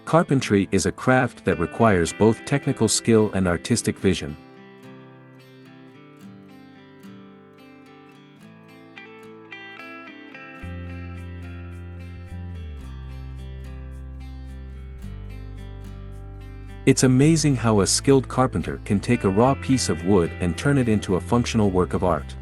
Carpentry is a craft that requires both technical skill and artistic vision. It's amazing how a skilled carpenter can take a raw piece of wood and turn it into a functional work of art.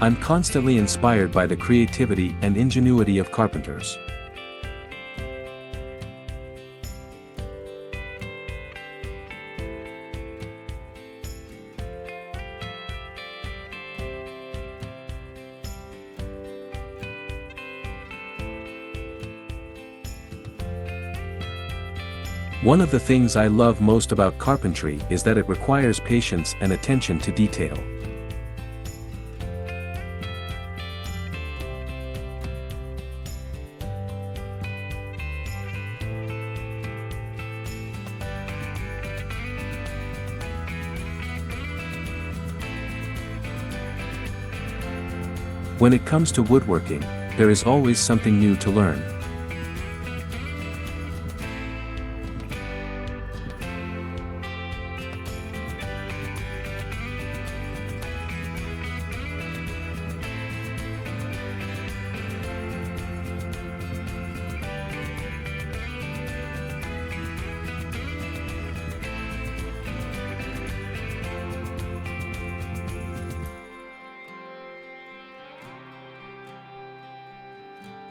I'm constantly inspired by the creativity and ingenuity of carpenters. One of the things I love most about carpentry is that it requires patience and attention to detail. When it comes to woodworking, there is always something new to learn.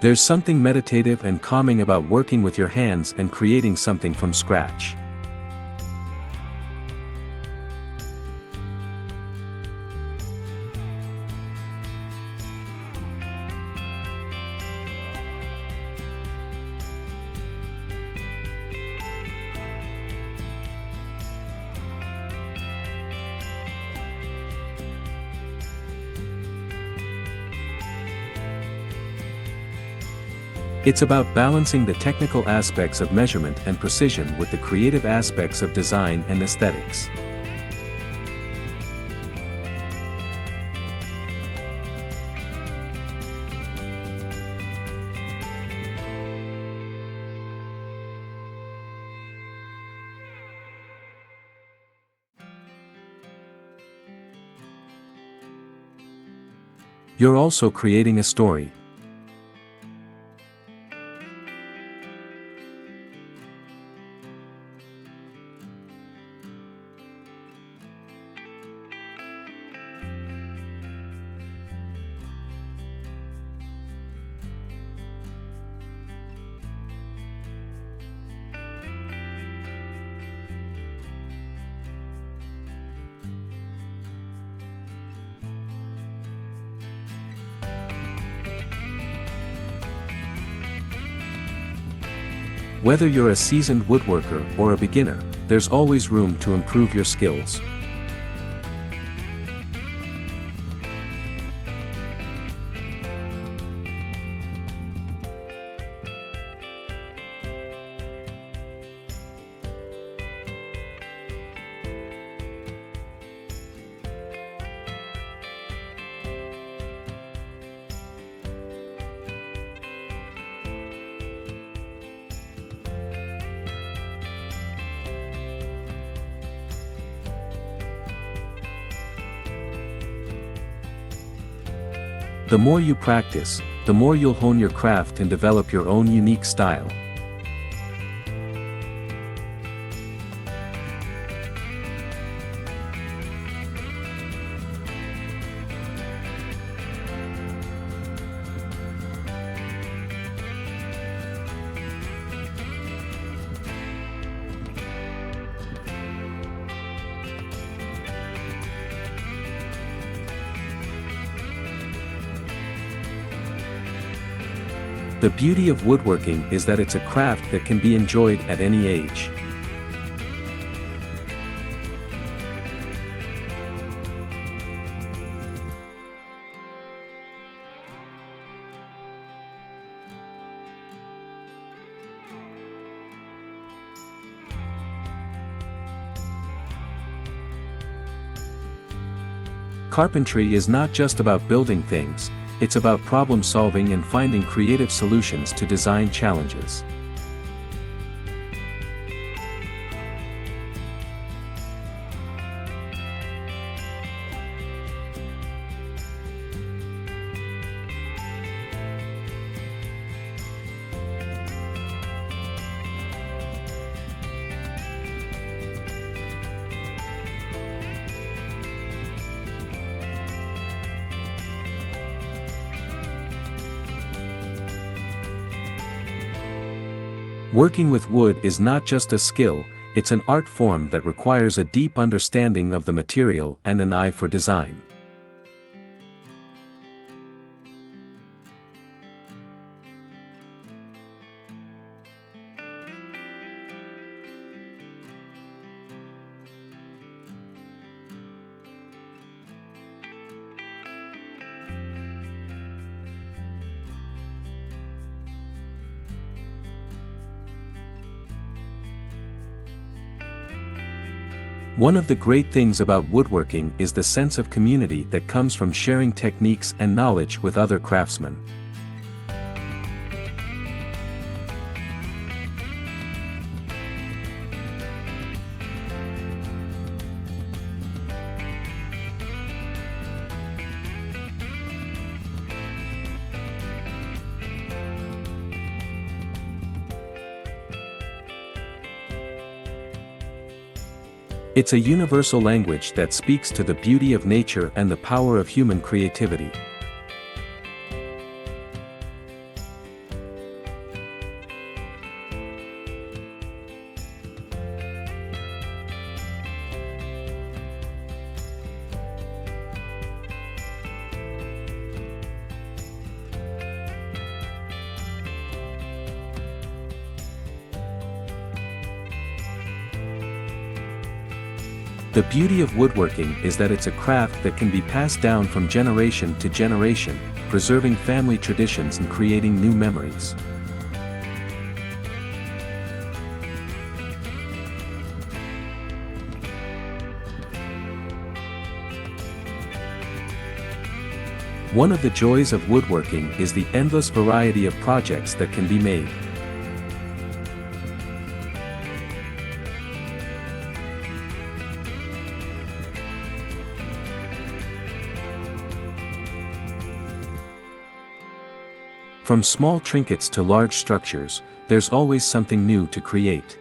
There's something meditative and calming about working with your hands and creating something from scratch. It's about balancing the technical aspects of measurement and precision with the creative aspects of design and aesthetics. You're also creating a story. Whether you're a seasoned woodworker or a beginner, there's always room to improve your skills. The more you practice, the more you'll hone your craft and develop your own unique style. The beauty of woodworking is that it's a craft that can be enjoyed at any age. Carpentry is not just about building things, it's about problem solving and finding creative solutions to design challenges. Working with wood is not just a skill, it's an art form that requires a deep understanding of the material and an eye for design. One of the great things about woodworking is the sense of community that comes from sharing techniques and knowledge with other craftsmen. It's a universal language that speaks to the beauty of nature and the power of human creativity. The beauty of woodworking is that it's a craft that can be passed down from generation to generation, preserving family traditions and creating new memories. One of the joys of woodworking is the endless variety of projects that can be made. From small trinkets to large structures, there's always something new to create.